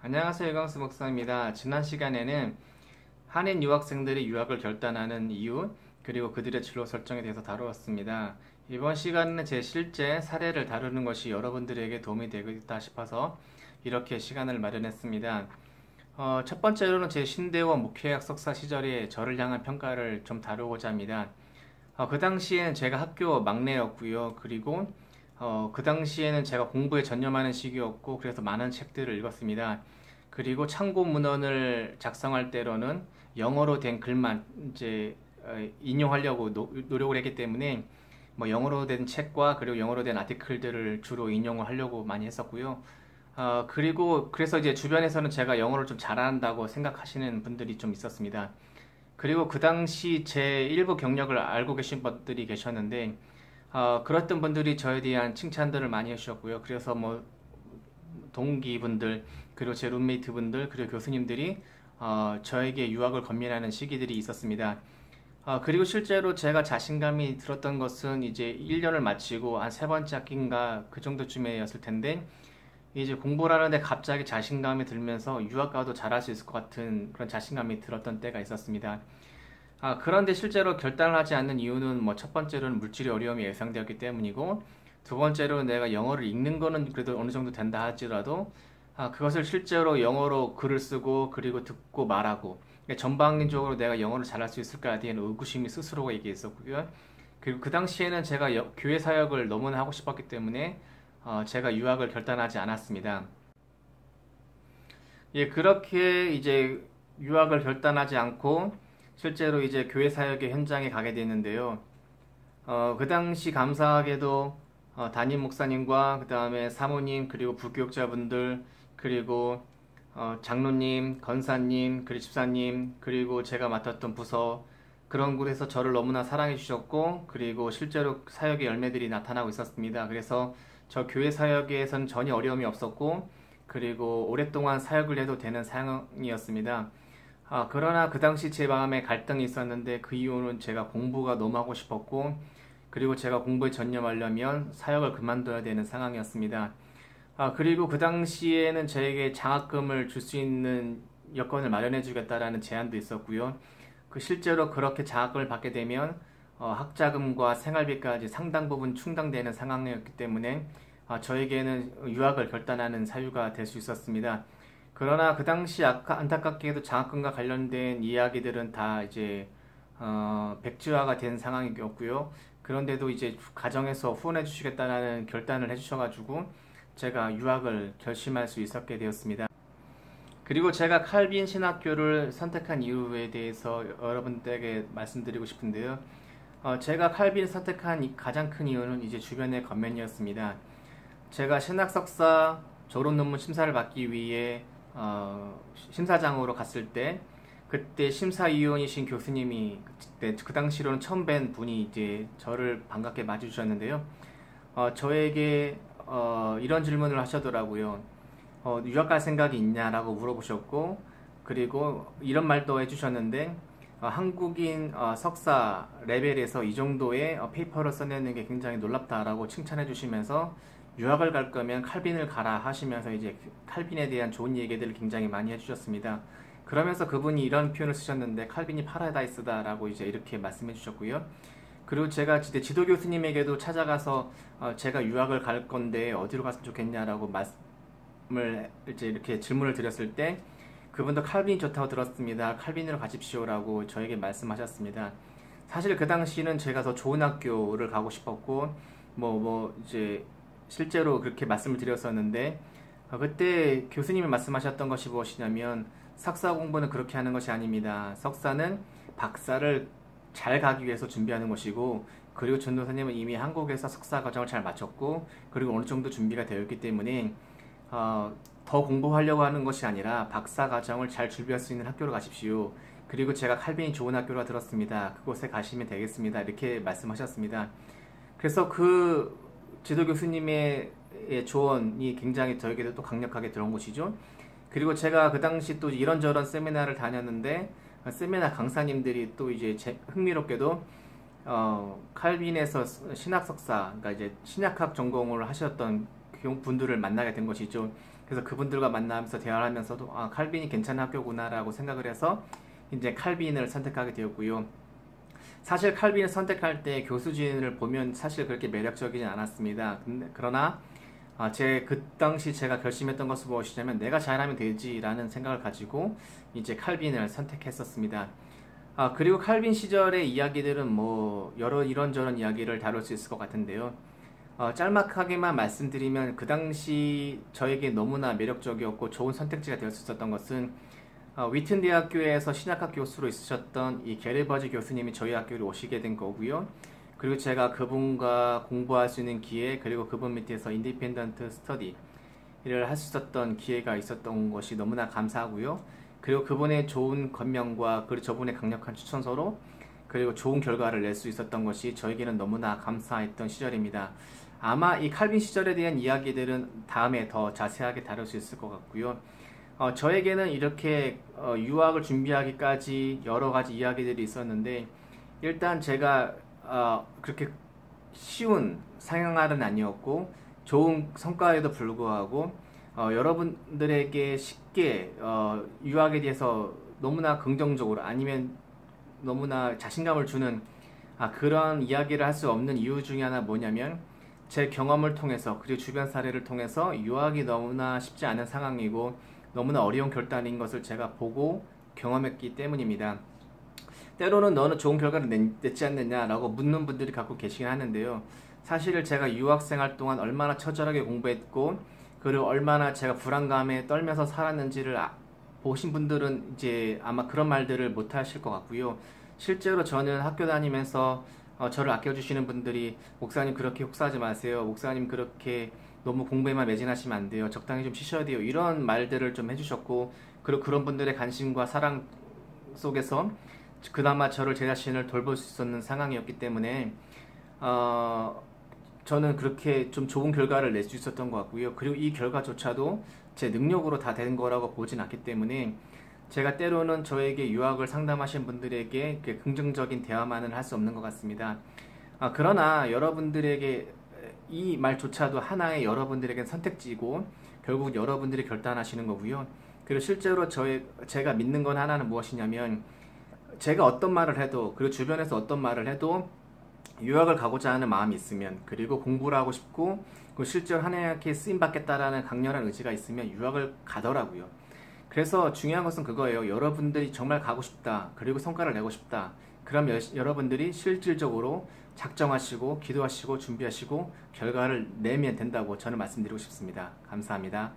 안녕하세요. 이광수 목사입니다. 지난 시간에는 한인 유학생들이 유학을 결단하는 이유, 그리고 그들의 진로 설정에 대해서 다루었습니다. 이번 시간에는 제 실제 사례를 다루는 것이 여러분들에게 도움이 되겠다 싶어서 이렇게 시간을 마련했습니다. 첫 번째로는 제 신대원 목회학 석사 시절에 저를 향한 평가를 좀 다루고자 합니다. 그 당시엔 제가 학교 막내였고요. 그리고 그 당시에는 제가 공부에 전념하는 시기였고, 그래서 많은 책들을 읽었습니다. 그리고 참고 문헌을 작성할 때로는 영어로 된 글만 이제 인용하려고 노력을 했기 때문에 뭐 영어로 된 책과 그리고 영어로 된 아티클들을 주로 인용을 하려고 많이 했었고요. 그리고 그래서 이제 주변에서는 제가 영어를 좀 잘한다고 생각하시는 분들이 좀 있었습니다. 그리고 그 당시 제 일부 경력을 알고 계신 분들이 계셨는데, 그랬던 분들이 저에 대한 칭찬들을 많이 해주셨고요. 그래서 뭐 동기분들, 그리고 제 룸메이트 분들, 그리고 교수님들이 저에게 유학을 권면하는 시기들이 있었습니다. 그리고 실제로 제가 자신감이 들었던 것은 이제 1년을 마치고 한 세 번째 학기인가 그 정도쯤이었을 텐데, 이제 공부를 하는데 갑자기 자신감이 들면서 유학 가도 잘할 수 있을 것 같은 그런 자신감이 들었던 때가 있었습니다. 그런데 실제로 결단을 하지 않는 이유는 뭐 첫 번째로는 물질의 어려움이 예상되었기 때문이고, 두 번째로는 내가 영어를 읽는 거는 그래도 어느 정도 된다 하지라도 그것을 실제로 영어로 글을 쓰고 그리고 듣고 말하고, 그러니까 전방위적으로 내가 영어를 잘할 수 있을까에 대한 의구심이 스스로가 이게 있었고요. 그리고 그 당시에는 제가 교회 사역을 너무나 하고 싶었기 때문에 제가 유학을 결단하지 않았습니다. 예, 그렇게 이제 유학을 결단하지 않고 실제로 이제 교회 사역의 현장에 가게 됐는데요. 그 당시 감사하게도 담임 목사님과 그 다음에 사모님, 그리고 부교육자분들, 그리고 장로님, 권사님, 그리고 집사님, 그리고 제가 맡았던 부서, 그런 곳에서 저를 너무나 사랑해 주셨고, 그리고 실제로 사역의 열매들이 나타나고 있었습니다. 그래서 저 교회 사역에서는 전혀 어려움이 없었고, 그리고 오랫동안 사역을 해도 되는 상황이었습니다. 그러나 그 당시 제 마음에 갈등이 있었는데, 그 이유는 제가 공부가 너무 하고 싶었고, 그리고 제가 공부에 전념하려면 사역을 그만둬야 되는 상황이었습니다. 그리고 그 당시에는 저에게 장학금을 줄 수 있는 여건을 마련해 주겠다라는 제안도 있었고요. 실제로 그렇게 장학금을 받게 되면 학자금과 생활비까지 상당 부분 충당되는 상황이었기 때문에 저에게는 유학을 결단하는 사유가 될 수 있었습니다. 그러나 그 당시 안타깝게도 장학금과 관련된 이야기들은 다 이제 백지화가 된 상황이었고요. 그런데도 이제 가정에서 후원해 주시겠다는 결단을 해주셔가지고 제가 유학을 결심할 수 있었게 되었습니다. 그리고 제가 칼빈 신학교를 선택한 이유에 대해서 여러분들에게 말씀드리고 싶은데요. 제가 칼빈 선택한 가장 큰 이유는 이제 주변의 권면이었습니다. 제가 신학 석사 졸업 논문 심사를 받기 위해 심사장으로 갔을 때, 그때 심사위원이신 교수님이 그때 그 당시로는 처음 뵌 분이 이제 저를 반갑게 맞이주셨는데요. 저에게 이런 질문을 하시더라고요. 유학 갈 생각이 있냐라고 물어보셨고, 그리고 이런 말도 해주셨는데, 한국인 석사 레벨에서 이 정도의 페이퍼를 써내는 게 굉장히 놀랍다라고 칭찬해 주시면서, 유학을 갈 거면 칼빈을 가라 하시면서 이제 칼빈에 대한 좋은 얘기들을 굉장히 많이 해주셨습니다. 그러면서 그분이 이런 표현을 쓰셨는데, 칼빈이 파라다이스다라고 이제 이렇게 말씀해 주셨고요. 그리고 제가 지도 교수님에게도 찾아가서 제가 유학을 갈 건데 어디로 갔으면 좋겠냐라고 말씀을 이제 이렇게 질문을 드렸을 때, 그분도 칼빈이 좋다고 들었습니다. 칼빈으로 가십시오라고 저에게 말씀하셨습니다. 사실 그 당시는 제가 더 좋은 학교를 가고 싶었고, 이제 실제로 그렇게 말씀을 드렸었는데, 그때 교수님이 말씀하셨던 것이 무엇이냐면, 석사 공부는 그렇게 하는 것이 아닙니다. 석사는 박사를 잘 가기 위해서 준비하는 것이고, 그리고 전도사님은 이미 한국에서 석사 과정을 잘 마쳤고, 그리고 어느 정도 준비가 되어 있기 때문에 더 공부하려고 하는 것이 아니라 박사 과정을 잘 준비할 수 있는 학교로 가십시오. 그리고 제가 칼빈이 좋은 학교라 들었습니다. 그곳에 가시면 되겠습니다. 이렇게 말씀하셨습니다. 그래서 그 지도 교수님의 조언이 굉장히 저에게도 또 강력하게 들어온 것이죠. 그리고 제가 그 당시 또 이런저런 세미나를 다녔는데, 세미나 강사님들이 또 이제 흥미롭게도 칼빈에서 신학 석사, 그러니까 이제 신약학 전공을 하셨던 분들을 만나게 된 것이죠. 그래서 그분들과 만나면서 대화를 하면서도 아, 칼빈이 괜찮은 학교구나라고 생각을 해서 이제 칼빈을 선택하게 되었고요. 사실 칼빈을 선택할 때 교수진을 보면 사실 그렇게 매력적이진 않았습니다. 그러나 그 당시 제가 결심했던 것은 무엇이냐면 내가 잘하면 되지라는 생각을 가지고 이제 칼빈을 선택했었습니다. 그리고 칼빈 시절의 이야기들은 뭐 여러 이런저런 이야기를 다룰 수 있을 것 같은데요. 짤막하게만 말씀드리면 그 당시 저에게 너무나 매력적이었고 좋은 선택지가 될 수 있었던 것은 위튼 대학교에서 신약학 교수로 있으셨던 이 게르버지 교수님이 저희 학교로 오시게 된 거고요. 그리고 제가 그분과 공부할 수 있는 기회, 그리고 그분 밑에서 인디펜던트 스터디를 할 수 있었던 기회가 있었던 것이 너무나 감사하고요. 그리고 그분의 좋은 권명과 그리고 저분의 강력한 추천서로 그리고 좋은 결과를 낼 수 있었던 것이 저에게는 너무나 감사했던 시절입니다. 아마 이 칼빈 시절에 대한 이야기들은 다음에 더 자세하게 다룰 수 있을 것 같고요. 저에게는 이렇게 유학을 준비하기까지 여러 가지 이야기들이 있었는데 일단 제가 그렇게 쉬운 상황은 아니었고 좋은 성과에도 불구하고 여러분들에게 쉽게 유학에 대해서 너무나 긍정적으로 아니면 너무나 자신감을 주는 그런 이야기를 할 수 없는 이유 중에 하나 뭐냐면 제 경험을 통해서 그리고 주변 사례를 통해서 유학이 너무나 쉽지 않은 상황이고 너무나 어려운 결단인 것을 제가 보고 경험했기 때문입니다. 때로는 너는 좋은 결과를 냈지 않느냐라고 묻는 분들이 갖고 계시긴 하는데요. 사실 제가 유학생활 동안 얼마나 처절하게 공부했고 그리고 얼마나 제가 불안감에 떨면서 살았는지를 보신 분들은 이제 아마 그런 말들을 못 하실 것 같고요. 실제로 저는 학교 다니면서 저를 아껴주시는 분들이 목사님 그렇게 혹사하지 마세요. 목사님 그렇게 너무 공부에만 매진하시면 안 돼요. 적당히 좀 쉬셔야 돼요. 이런 말들을 좀 해주셨고 그리고 그런 분들의 관심과 사랑 속에서 그나마 저를 제 자신을 돌볼 수 있었는 상황이었기 때문에 저는 그렇게 좀 좋은 결과를 낼 수 있었던 것 같고요. 그리고 이 결과조차도 제 능력으로 다 된 거라고 보진 않기 때문에 제가 때로는 저에게 유학을 상담하신 분들에게 긍정적인 대화만은 할 수 없는 것 같습니다. 그러나 여러분들에게 이 말조차도 하나의 여러분들에겐 선택지이고 결국 여러분들이 결단하시는 거고요. 그리고 실제로 제가 믿는 건 하나는 무엇이냐면 제가 어떤 말을 해도 그리고 주변에서 어떤 말을 해도 유학을 가고자 하는 마음이 있으면 그리고 공부를 하고 싶고 그리고 실제로 하나님께 쓰임받겠다라는 강렬한 의지가 있으면 유학을 가더라고요. 그래서 중요한 것은 그거예요. 여러분들이 정말 가고 싶다 그리고 성과를 내고 싶다 그럼 여러분들이 실질적으로 작정하시고 기도하시고 준비하시고 결과를 내면 된다고 저는 말씀드리고 싶습니다. 감사합니다.